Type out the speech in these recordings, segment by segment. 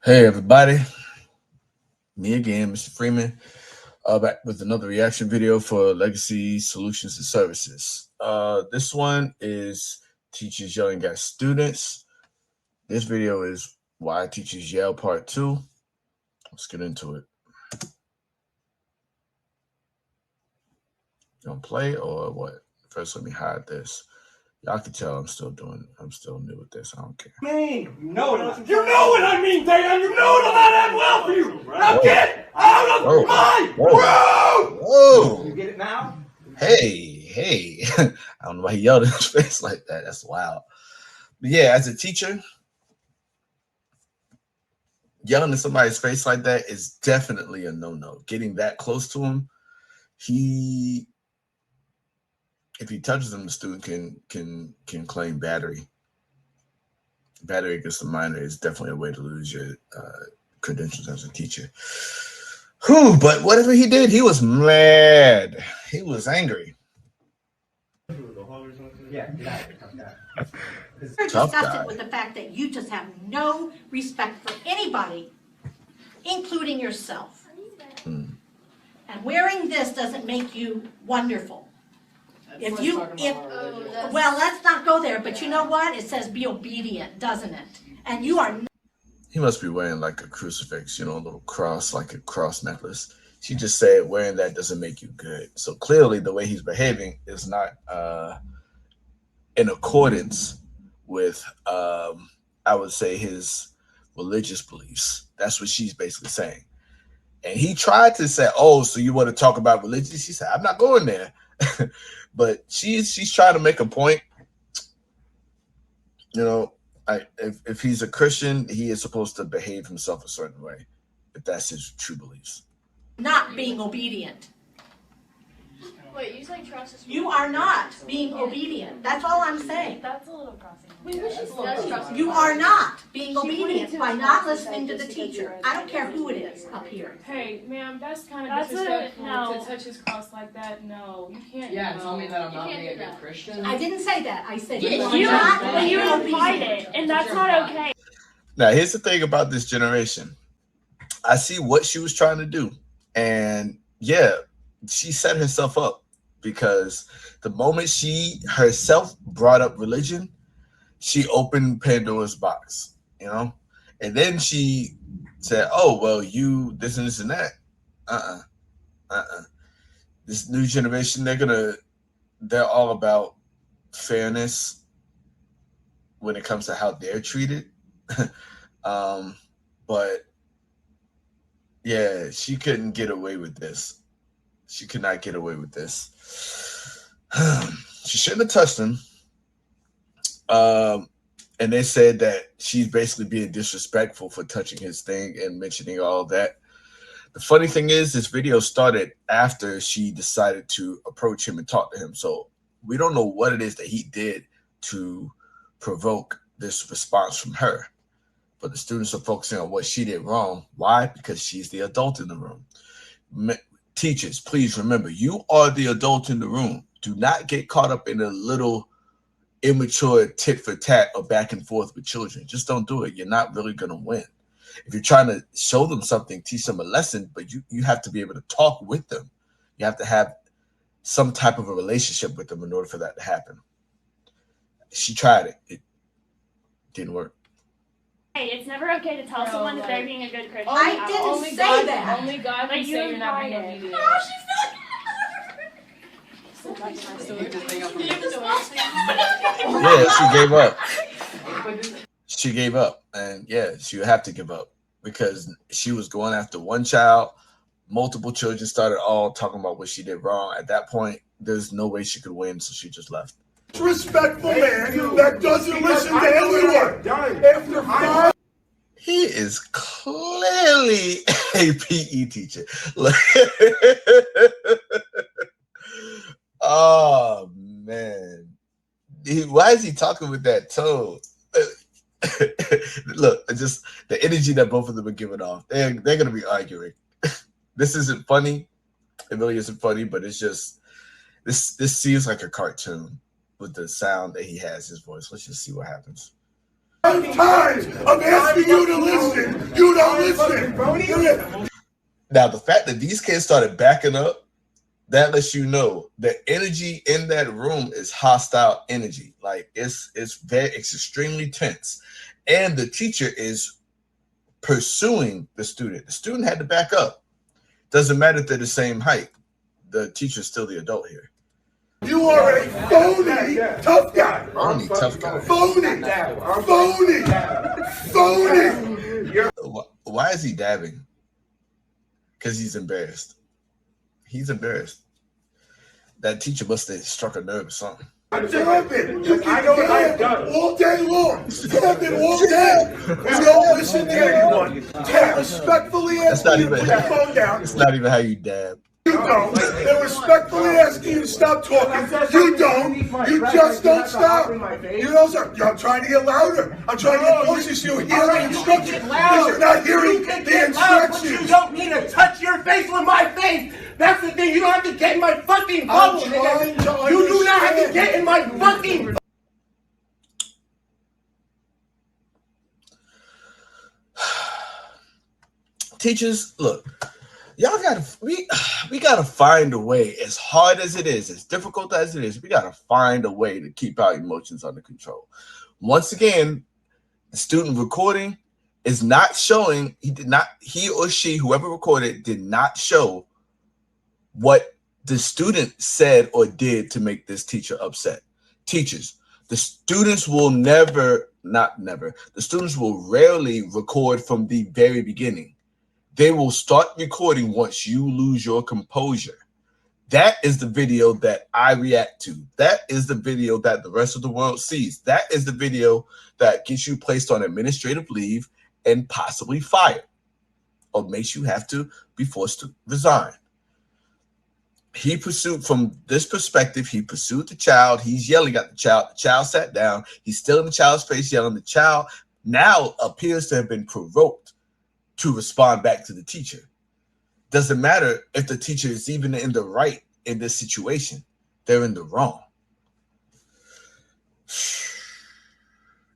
Hey everybody, me again, Mr. Freeman, back with another reaction video for Legacy Solutions and Services. This one is teachers yelling at students. This video is why teachers yell part 2. Let's get into it. You gonna play or what? First, let me hide this. Y'all can tell I'm still new with this. I don't care. You know what I mean, Dana. You know it'll not end well for you. Now get out of my room. Whoa! You get it now? Hey! I don't know why he yelled in his face like that. That's wild. But yeah, as a teacher, yelling in somebody's face like that is definitely a no-no. Getting that close to him, if he touches him, the student can claim battery. Battery against a minor is definitely a way to lose your credentials as a teacher. Whew, but whatever he did, he was mad. He was angry. Yeah, We're disgusted with the fact that you just have no respect for anybody, including yourself. And wearing this doesn't make you wonderful. Well, let's not go there, but you know what? It says be obedient, doesn't it? And you are. He must be wearing like a crucifix, a little cross, like a cross necklace. She just said wearing that doesn't make you good. So clearly the way he's behaving is not in accordance with, I would say, his religious beliefs. That's what she's basically saying. And he tried to say, oh, so you want to talk about religion? She said, I'm not going there. But she's trying to make a point. If he's a Christian, he is supposed to behave himself a certain way, if that's his true beliefs. Not being obedient. Wait, you say trust is... You are not being obedient. That's all I'm saying. That's a little crossing. You are not being obedient by not listening to the teacher. I don't care who it is up here. Hey, ma'am, that's kind of disrespectful to touch his cross like that. No, you can't. Yeah, tell me that I'm not being a good Christian. I didn't say that. I said You are not being you obedient. implied it, and that's not okay. Now, here's the thing about this generation. I see what she was trying to do. And yeah, she set herself up, because the moment she herself brought up religion, she opened Pandora's box, and then she said, oh, well, you this and this and that. This new generation, they're all about fairness when it comes to how they're treated. But yeah, she couldn't get away with this. She could not get away with this. She shouldn't have touched him. And they said that she's basically being disrespectful for touching his thing and mentioning all that. The funny thing is, this video started after she decided to approach him and talk to him. So we don't know what it is that he did to provoke this response from her. But the students are focusing on what she did wrong. Why? Because she's the adult in the room. Teachers, please remember, you are the adult in the room. Do not get caught up in a little immature tit for tat or back and forth with children. Just don't do it. You're not really going to win. If you're trying to show them something, teach them a lesson, but you have to be able to talk with them. You have to have some type of a relationship with them in order for that to happen. She tried it. It didn't work. Hey, it's never okay to tell someone that they're being a good Christian. I didn't say that. Only God can say you're not being obedient. No, she's not. Yeah, she gave up. She gave up, and yeah, she would have to give up, because she was going after one child. Multiple children started all talking about what she did wrong. At that point, there's no way she could win, so she just left. Respectful man that doesn't listen to anyone. He is clearly a PE teacher. Oh man, why is he talking with that tone? Look, just the energy that both of them are giving off. They're gonna be arguing. This isn't funny. It really isn't funny, but it's just this seems like a cartoon with the sound that he has, his voice. Let's just see what happens. Times of asking you to listen, you don't listen. Now, the fact that these kids started backing up, that lets you know the energy in that room is hostile energy. Like it's extremely tense. And the teacher is pursuing the student. The student had to back up. Doesn't matter if they're the same height. The teacher's still the adult here. You are a phony tough guy. Phony tough guy. Phony. Why is he dabbing? Because he's embarrassed. He's embarrassed. That teacher must have struck a nerve or something. I'm dabbing. You can dab all day long. Dabbing all day. You don't listen to anyone. Dab. Respectfully ask you to put your phone down. It's not even how you dab. You don't. They're respectfully asking you to stop talking. You don't. You just don't stop. You don't stop. I'm trying to get louder. I'm trying to get closer so you hear the instructions. Because you're not hearing the instructions. You don't need to touch your face with my face. That's the thing. You don't have to get in my fucking bubble, nigga. You do not have to get in my fucking. Teachers, look. Y'all we gotta find a way, as hard as it is, as difficult as it is, we gotta find a way to keep our emotions under control. Once again, the student recording is not showing, he or she, whoever recorded, did not show what the student said or did to make this teacher upset. Teachers, the students will the students will rarely record from the very beginning. They will start recording once you lose your composure. That is the video that I react to. That is the video that the rest of the world sees. That is the video that gets you placed on administrative leave and possibly fired, or makes you have to be forced to resign. He pursued, from this perspective, he pursued the child. He's yelling at the child. The child sat down. He's still in the child's face yelling. The child now appears to have been provoked to respond back to the teacher. Doesn't matter if the teacher is even in the right in this situation. They're in the wrong.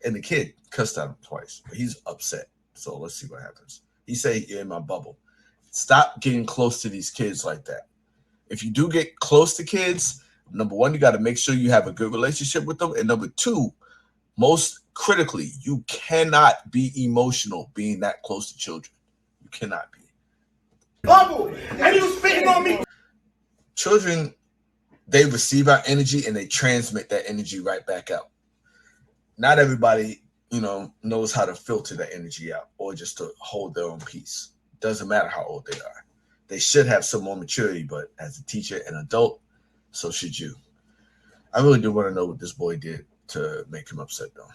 And the kid cussed at him twice, but he's upset. So let's see what happens. He said, "You're in my bubble." Stop getting close to these kids like that. If you do get close to kids, number one, you got to make sure you have a good relationship with them. And number two, most critically, you cannot be emotional being that close to children. You cannot be. Bubble, and you spitting on me. Children, they receive our energy and they transmit that energy right back out. Not everybody, knows how to filter that energy out or just to hold their own peace. Doesn't matter how old they are. They should have some more maturity, but as a teacher and adult, so should you. I really do want to know what this boy did to make him upset, though.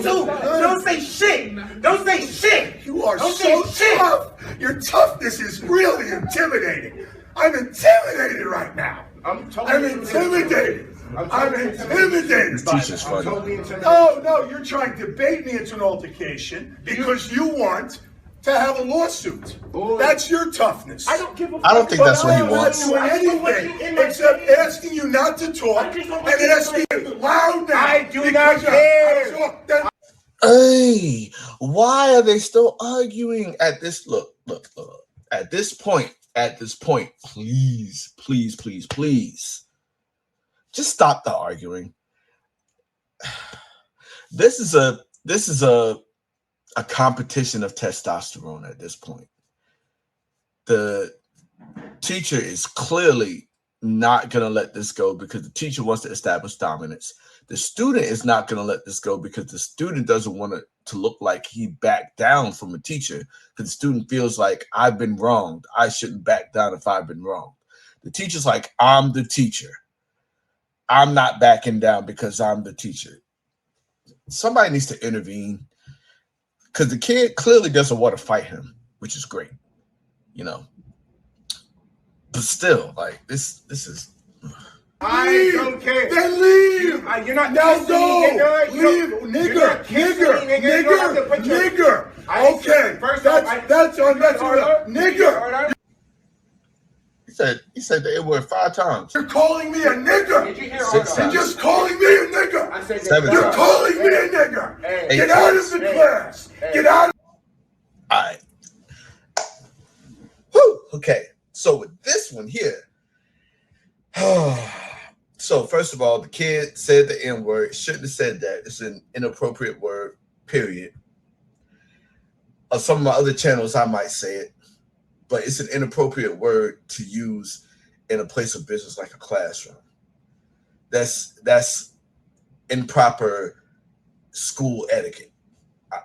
Don't say shit. Don't say shit. You are so tough. Your toughness is really intimidating. I'm intimidated right now. I'm intimidated. I'm intimidated. This teacher's funny. No, you're trying to bait me into an altercation because you want to have a lawsuit. That's your toughness. I don't give a fuck. I don't think that's what he wants. I'm not doing anything except asking you not to talk and asking you loud now. I do not care. Hey, why are they still arguing at this? Look. At this point, please, just stop the arguing. This is a competition of testosterone at this point. The teacher is clearly not going to let this go because the teacher wants to establish dominance. The student is not going to let this go because the student doesn't want it to look like he backed down from a teacher, because the student feels like, I've been wronged. I shouldn't back down if I've been wronged. The teacher's like, I'm the teacher. I'm not backing down because I'm the teacher. Somebody needs to intervene, because the kid clearly doesn't want to fight him, which is great, But still, like, this is. I don't care. Then leave. You're not. Now go. Leave, nigger. Okay. First that's on nigger. He said the N-word 5 times. You're calling me a nigger. Did you hear? 6 times. You're just calling me a nigger. I said 7 You're times. calling me a nigger. Hey. Get out of the class. Get out. All right. Okay, so with this one here, so first of all, the kid said the N-word. Shouldn't have said that. It's an inappropriate word, period. On some of my other channels, I might say it, but it's an inappropriate word to use in a place of business like a classroom. That's improper school etiquette.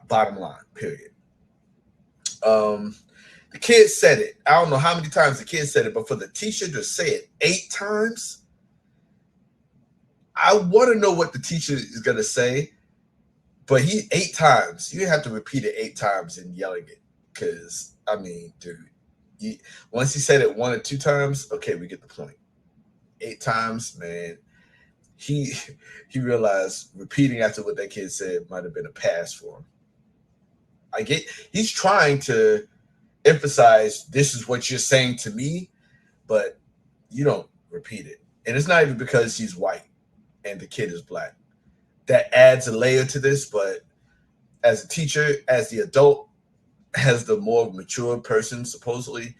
Bottom line, period. The kid said it. I don't know how many times the kid said it, but for the teacher to say it 8 times, I want to know what the teacher is going to say, but 8 times. You didn't have to repeat it 8 times and yelling it, because, I mean, dude, once he said it 1 or 2 times, okay, we get the point. 8 times, man, he realized repeating after what that kid said might have been a pass for him. He's trying to emphasize this is what you're saying to me, but you don't repeat it. And it's not even because he's white and the kid is black. That adds a layer to this, but as a teacher, as the adult, as the more mature person, supposedly,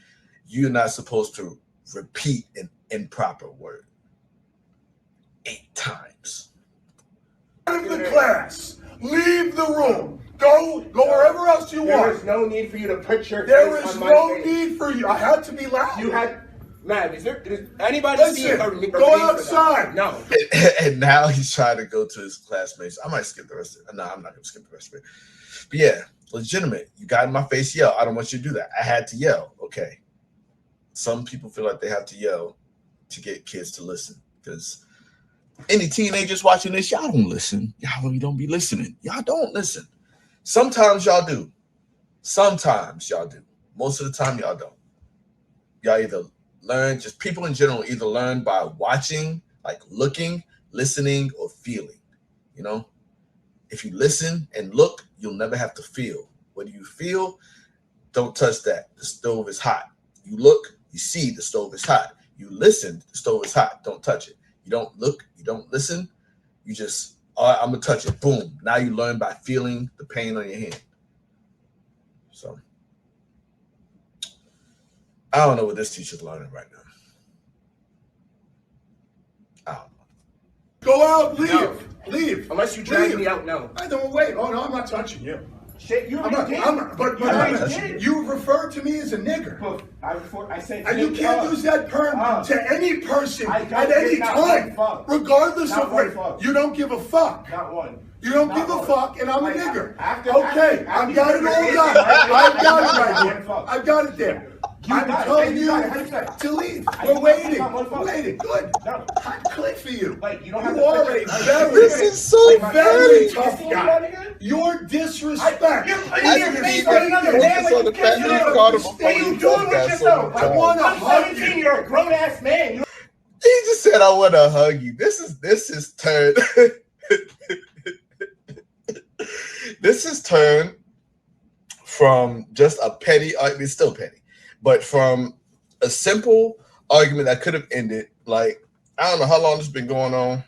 you're not supposed to repeat an improper word 8 times. Out of the class. Leave the room. Go wherever else you want. There is no need for you to put your There face is on my no face. need for you. I had to be loud. You had, man, is anybody see Listen, a go outside. No. And now he's trying to go to his classmates. I might skip the rest of it. No, I'm not going to skip the rest of it. But yeah, legitimate. You got in my face, yell. I don't want you to do that. I had to yell. Okay. Some people feel like they have to yell to get kids to listen, because any teenagers watching this, y'all don't listen. Y'all really don't be listening. Y'all don't listen. Sometimes y'all do. Sometimes y'all do. Most of the time, y'all don't. Y'all either learn, just people in general, either learn by watching, like looking, listening, or feeling. You know, if you listen and look, you'll never have to feel. What do you feel? Don't touch that. The stove is hot. You look, you see the stove is hot. You listen, the stove is hot. Don't touch it. You don't look, you don't listen. You just, all right, I'm going to touch it. Boom. Now you learn by feeling the pain on your hand. So, I don't know what this teacher's learning right now. I don't know. Go out, leave. No. Leave. Unless you drag Leave. me out, no. I don't wait. Oh, no, I'm not touching you. Shit, you I'm not, did. but You already did. you referred to me as a nigger. I said, And you can't use that term to any person I don't at any give not time, one fuck. regardless Not of one what. fuck. You don't give a fuck. Not one. You don't Not give a one. fuck, and I'm a Like, nigger. after I've you got it figure all it done. out, right? I've got it Not right one here. fuck. I've got it there. You I'm got it. telling You you got it. 100%. to leave. I We're got waiting. one fuck. Waiting. Good. No. I'm clear for you. Like, you don't have You to are put a your- very, This is so very funny. tough guy. Your disrespect. You're putting your face on another Focus man like on the you fact can't that do you called him a it. funny What are you tough doing guy with so yourself? many I want times. to I'm hug 17, you. you're a grown ass man. He just said, I want to hug you. This is turned. This is turned from just a petty, I mean, still petty, but from a simple argument that could have ended, like, I don't know how long this has been going on.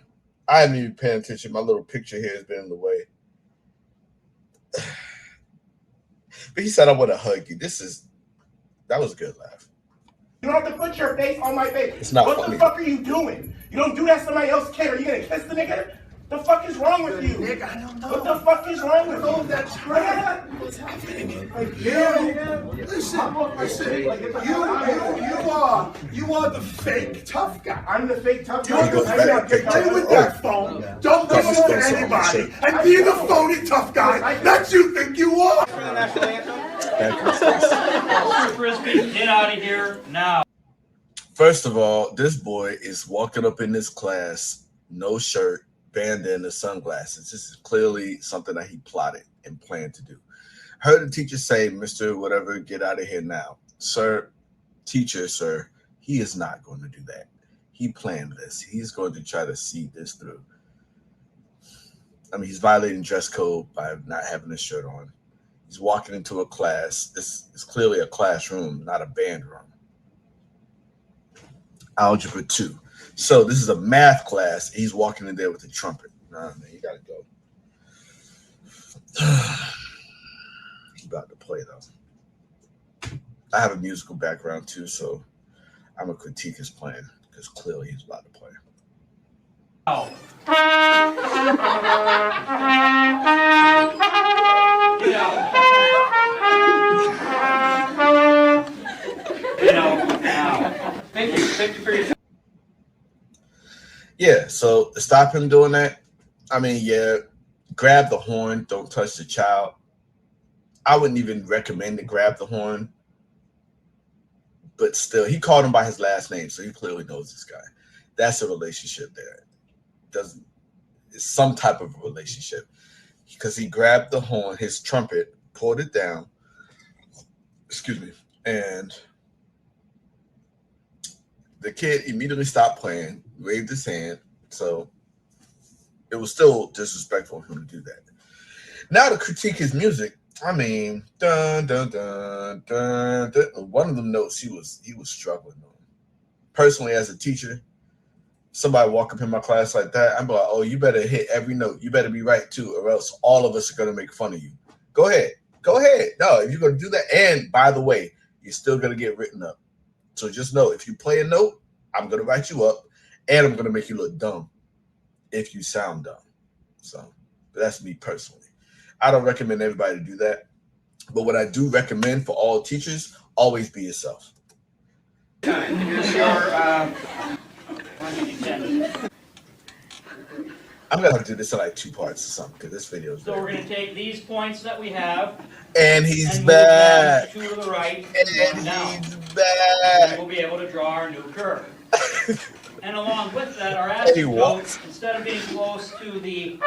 I haven't even paid attention. My little picture here has been in the way. But he said, I want to hug you. That was a good laugh. You don't have to put your face on my face. It's not what funny. the fuck are you doing? You don't do that to somebody else's kid. Are you gonna kiss the nigga? The fuck is wrong with you? Nick, I don't know. What the fuck is wrong with Oh, you? that's great. What's happening? You are the fake tough guy. I'm the fake tough You're guy. He goes the back fake. to Play with that phone. Don't Thomas listen to goes on anybody. the And be the phony tough guy that you think you are. Mr. Frisbee, get out of here now. First of all, this boy is walking up in this class, no shirt, bandana, sunglasses. This is clearly something that he plotted and planned to do. Heard the teacher say, Mr. Whatever, get out of here now. Sir, teacher, sir, he is not going to do that. He planned this. He's going to try to see this through. I mean, he's violating dress code by not having his shirt on. He's walking into a class. This is clearly a classroom, not a band room. Algebra 2. So this is a math class. He's walking in there with a trumpet. Nah, man, you gotta go. He's about to play though. I have a musical background too, so I'm gonna critique his playing because clearly he's about to play. Oh. Now. Thank you for your time. Yeah, so to stop him doing that, I mean, yeah, grab the horn, don't touch the child. I wouldn't even recommend to grab the horn, but still, he called him by his last name, so he clearly knows this guy. That's a relationship there. It's some type of relationship because he grabbed the horn, his trumpet, pulled it down, excuse me, and the kid immediately stopped playing, waved his hand, so it was still disrespectful of him to do that. Now to critique his music, I mean, dun dun dun dun dun. One of them notes he was struggling on. Personally, as a teacher, somebody walk up in my class like that, I'm like, oh, you better hit every note. You better be right too, or else all of us are gonna make fun of you. Go ahead. No, if you're gonna do that, and by the way, you're still gonna get written up. So just know if you play a note, I'm gonna write you up, and I'm gonna make you look dumb if you sound dumb. So that's me personally. I don't recommend everybody to do that. But what I do recommend for all teachers, always be yourself. Here's your, I'm going to do this in like 2 parts or something because this video is so we're going to take these points that we have. And he's and back. Move them 2 to the right And one down. he's back. And we'll be able to draw our new curve. And along with that, our asymptote, instead of being close to the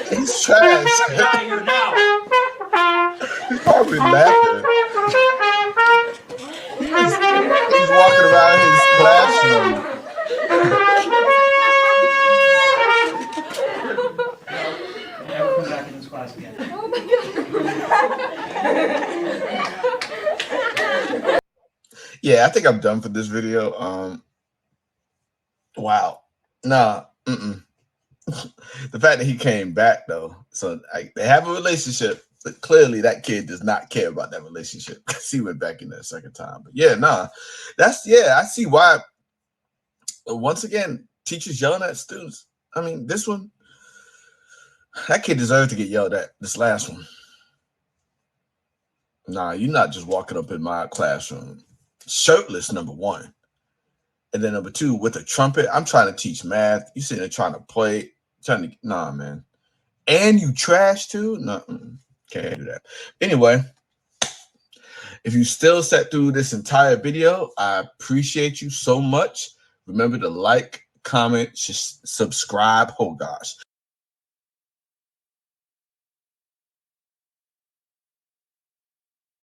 He's trash. Get out of here now. He's probably laughing. He's walking around his classroom. Never come back in this class again. Yeah, I think I'm done for this video. Wow. Nah. The fact that he came back though, so they have a relationship, but clearly that kid does not care about that relationship because he went back in there a second time. But yeah, nah, I see why. Once again, teachers yelling at students. I mean, this one, that kid deserved to get yelled at. This last one, nah, you're not just walking up in my classroom shirtless, number one. And then number 2, with a trumpet, I'm trying to teach math. You sitting there trying to play, nah, man. And you trash too? No, can't do that. Anyway, if you still sat through this entire video, I appreciate you so much. Remember to like, comment, subscribe. Oh gosh.